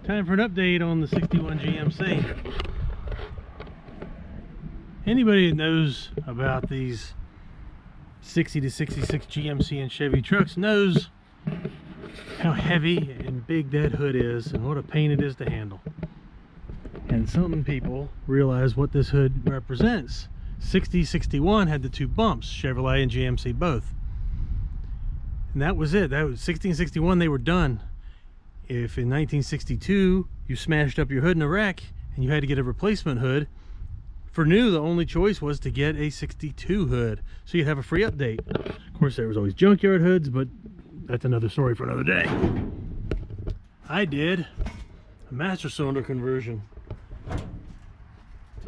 Time for an update on the 61 GMC. Anybody that knows about these 60 to 66 GMC and Chevy trucks knows how heavy and big that hood is and what a pain it is to handle. And some people realize what this hood represents. 60-61 had the two bumps, Chevrolet and GMC both. And that was it. That was 60 and 61, they were done. If in 1962 you smashed up your hood in a wreck and you had to get a replacement hood, for new the only choice was to get a 62 hood, so you'd have a free update. Of course there was always junkyard hoods, but that's another story for another day. I did a master cylinder conversion.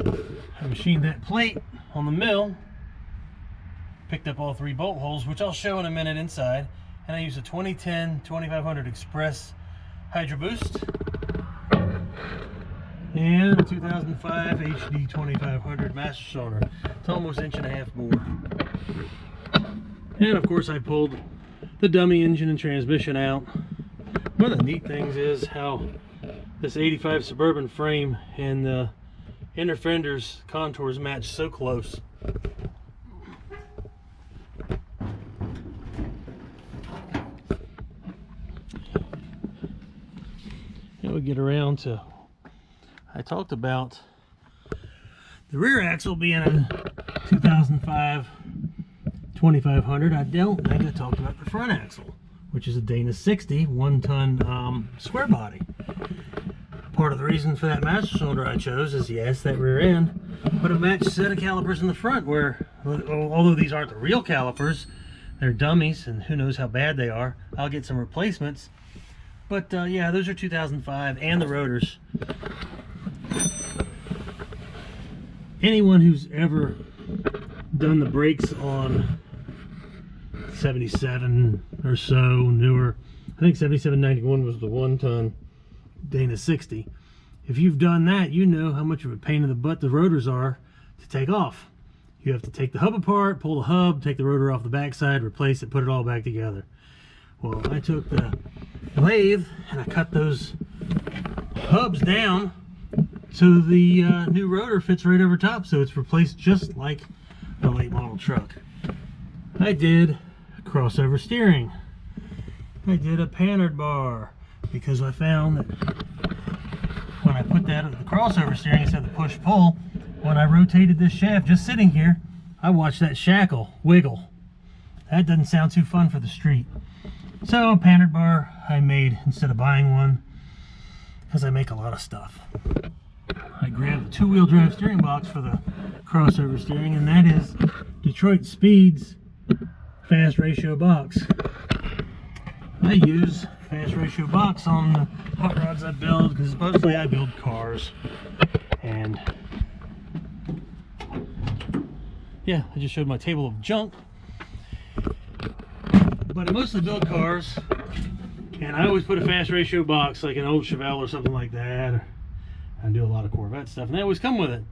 I machined that plate on the mill, picked up all 3 bolt holes, which I'll show in a minute inside, and I used a 2010 2500 Express Hydro Boost and a 2005 HD 2500 master cylinder. It's almost 1.5 inches more. And of course I pulled the dummy engine and transmission out. One of the neat things is how this 85 Suburban frame and the inner fender's contours match so close. We get around to, I talked about the rear axle being a 2005 2500. I don't think I talked about the front axle, which is a Dana 60 1-ton square body. Part of the reason for that master cylinder I chose is, yes, that rear end, but a matched set of calipers in the front, where although these aren't the real calipers, they're dummies and who knows how bad they are. I'll get some replacements. But yeah, those are 2005, and the rotors. Anyone who's ever done the brakes on 77 or so, newer, I think 7791 was the 1-ton Dana 60. If you've done that, you know how much of a pain in the butt the rotors are to take off. You have to take the hub apart, pull the hub, take the rotor off the backside, replace it, put it all back together. Well, I took the lathe and I cut those hubs down so the new rotor fits right over top, so it's replaced just like a late model truck. I did a crossover steering. I did a panhard bar, because I found that when I put that at the crossover steering instead of the push-pull, when I rotated this shaft just sitting here, I watched that shackle wiggle. That doesn't sound too fun for the street. So a panhard bar I made instead of buying one, because I make a lot of stuff. I grabbed the 2-wheel drive steering box for the crossover steering, and that is Detroit Speed's fast ratio box. I use fast ratio box on the hot rods I build, because mostly I build cars. And yeah, I just showed my table of junk. But I mostly build cars, and I always put a fast ratio box, like an old Chevelle or something like that. I do a lot of Corvette stuff, and they always come with it.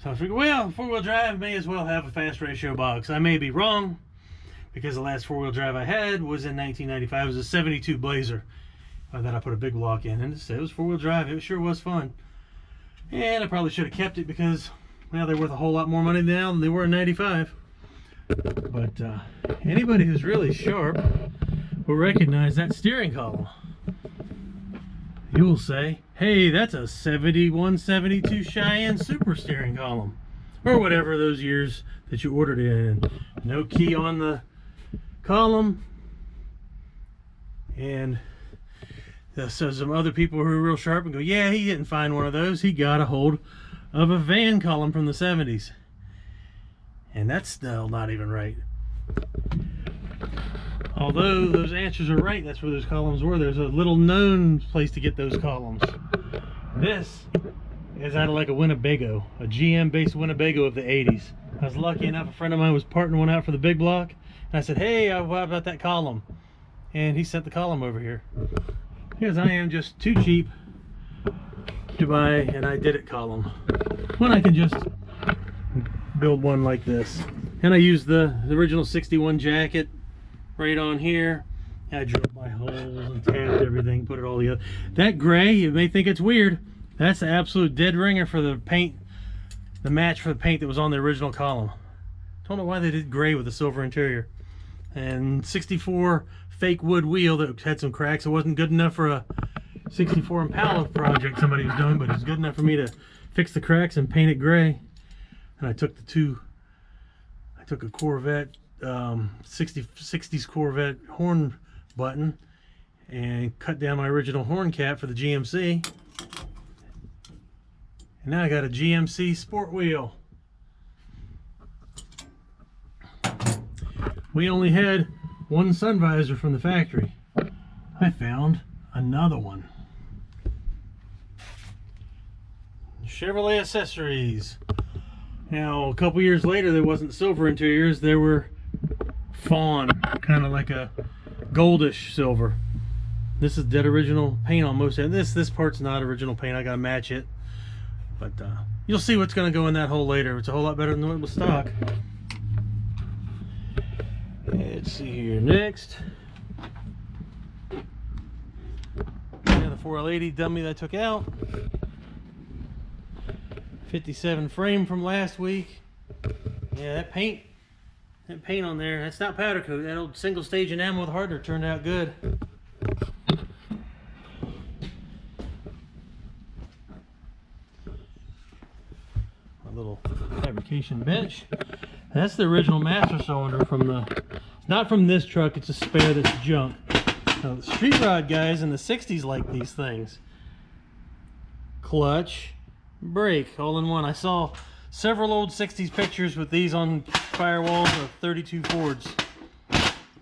So I figured, well, 4-wheel drive may as well have a fast ratio box. I may be wrong, because the last 4-wheel drive I had was in 1995. It was a 72 Blazer that I put a big block in, and it was 4-wheel drive. It sure was fun. And I probably should have kept it, because, well, they're worth a whole lot more money now than they were in 95. But anybody who's really sharp will recognize that steering column. You will say, hey, that's a 71, 72 Cheyenne Super steering column, or whatever those years that you ordered it in. No key on the column. And so some other people who are real sharp and go, yeah, he didn't find one of those. He got a hold of a van column from the 70s. And that's still not even right. Although those answers are right, that's where those columns were. There's a little known place to get those columns. This is out of like a Winnebago, a GM based Winnebago of the 80s. I was lucky enough, a friend of mine was parting one out for the big block, and I said, hey, what about that column? And he sent the column over here, because I am just too cheap to buy an I did it column when I can just build one like this. And I used the original 61 jacket right on here. I drilled my my holes and tapped everything, put it all together. That gray, you may think it's weird, that's the absolute dead ringer for the paint, the match for the paint that was on the original column. Don't know why they did gray with a silver interior. And 64 fake wood wheel that had some cracks. It wasn't good enough for a 64 Impala project somebody was doing, but it's good enough for me to fix the cracks and paint it gray. And I took a Corvette 60s Corvette horn button and cut down my original horn cap for the GMC, and now I got a GMC sport wheel. We only had one sun visor from the factory. I found another one. Chevrolet accessories. Now, a couple years later, there wasn't silver interiors, there were fawn, kind of like a goldish silver. This is dead original paint on most of it. This part's not original paint, I gotta match it. But you'll see what's gonna go in that hole later. It's a whole lot better than what was stock. Let's see here, next. Yeah, the 4L80 dummy that I took out. 57 frame from last week. Yeah, that paint on there, that's not powder coat. That old single stage enamel with hardener turned out good. My little fabrication bench. That's the original master cylinder from the, not from this truck, it's a spare that's junk. Now, the street rod guys in the 60s liked these things. Clutch, brake, all in one. I saw several old 60s pictures with these on firewalls of 32 Fords.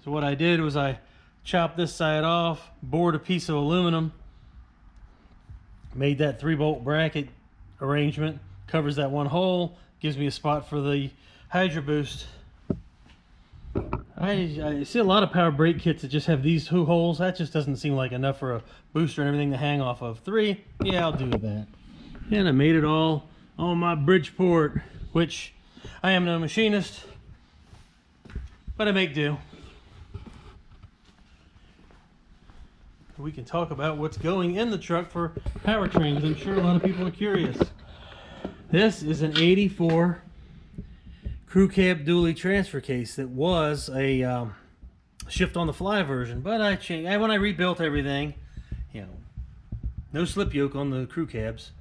So what I did was I chopped this side off, bored a piece of aluminum, made that 3-bolt bracket arrangement, covers that one hole, gives me a spot for the Hydro Boost. I see a lot of power brake kits that just have these 2 holes. That just doesn't seem like enough for a booster and everything to hang off of. 3, yeah, I'll do that. And I made it all on my Bridgeport, which I am no machinist, but I make do. We can talk about what's going in the truck for powertrain, because I'm sure a lot of people are curious. This is an 84 crew cab dually transfer case that was a shift on the fly version, but I changed when I rebuilt everything. You know, no slip yoke on the crew cabs.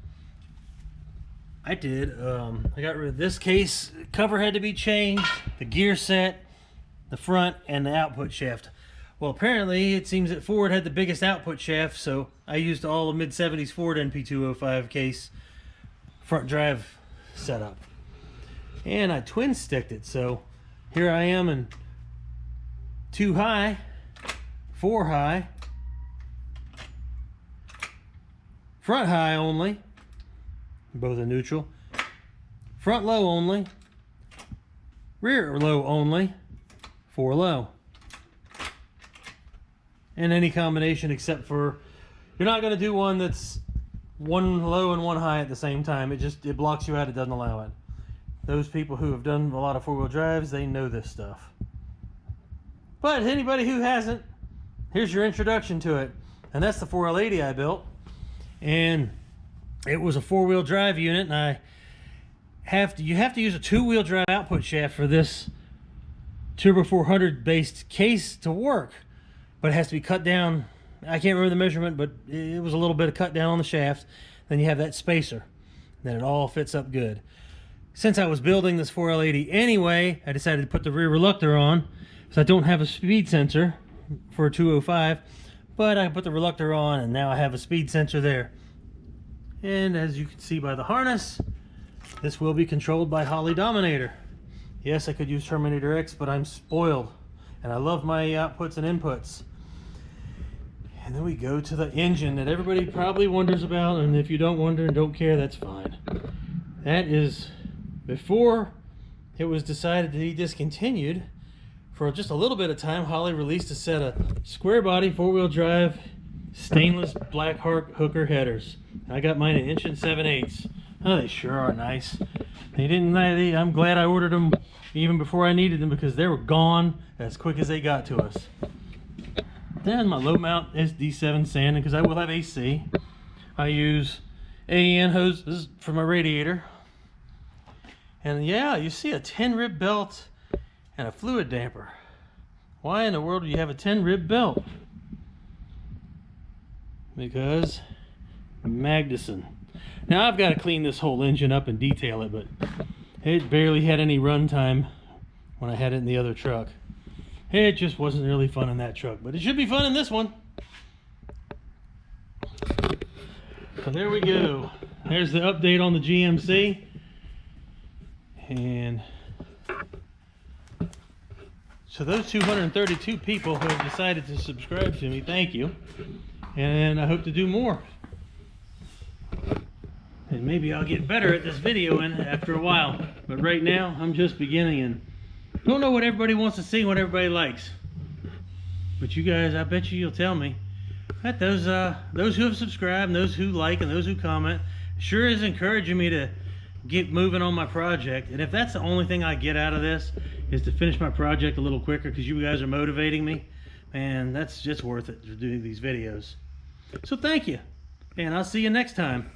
I did. I got rid of this case. Cover had to be changed. The gear set, the front, and the output shaft. Well, apparently it seems that Ford had the biggest output shaft, so I used all the mid-70s Ford NP205 case front drive setup. And I twin sticked it, so here I am in 2 high, 4 high, front high only, both are neutral, front low only, rear low only, 4 low. And any combination except for, you're not going to do one that's 1 low and 1 high at the same time. It blocks you out, it doesn't allow it. Those people who have done a lot of 4-wheel drives, they know this stuff. But anybody who hasn't, here's your introduction to it. And that's the 4L80 I built. And it was a 4-wheel drive unit, and you have to use a 2-wheel drive output shaft for this Turbo 400 based case to work. But it has to be cut down. I can't remember the measurement, but it was a little bit of cut down on the shaft. Then you have that spacer. Then it all fits up good. Since I was building this 4L80 anyway, I decided to put the rear reluctor on, so I don't have a speed sensor for a 205, but I put the reluctor on, and now I have a speed sensor there. And as you can see by the harness, this will be controlled by Holley Dominator. Yes, I could use Terminator X, but I'm spoiled, and I love my outputs and inputs. And then we go to the engine that everybody probably wonders about, and if you don't wonder and don't care, that's fine. That is before it was decided to be discontinued. For just a little bit of time, Holley released a set of square body 4-wheel drive stainless black hooker headers. I got mine an 1 7/8. Oh, they sure are nice. I'm glad I ordered them even before I needed them, because they were gone as quick as they got to us. Then my low mount SD7 sanding, because I will have AC. I use AEN hoses for my radiator. And yeah, you see a 10 rib belt and a fluid damper. Why in the world do you have a 10 rib belt? Because Magnuson. Now I've got to clean this whole engine up and detail it, but it barely had any run time when I had it in the other truck. It just wasn't really fun in that truck, but it should be fun in this one. So there we go. There's the update on the GMC. And so those 232 people who have decided to subscribe to me, thank you. And I hope to do more. And maybe I'll get better at this videoing after a while. But right now, I'm just beginning and don't know what everybody wants to see, what everybody likes. But you guys, I bet you'll tell me. That those who have subscribed, and those who like, and those who comment, sure is encouraging me to get moving on my project. And if that's the only thing I get out of this, is to finish my project a little quicker because you guys are motivating me, man, that's just worth it to do these videos. So thank you, and I'll see you next time.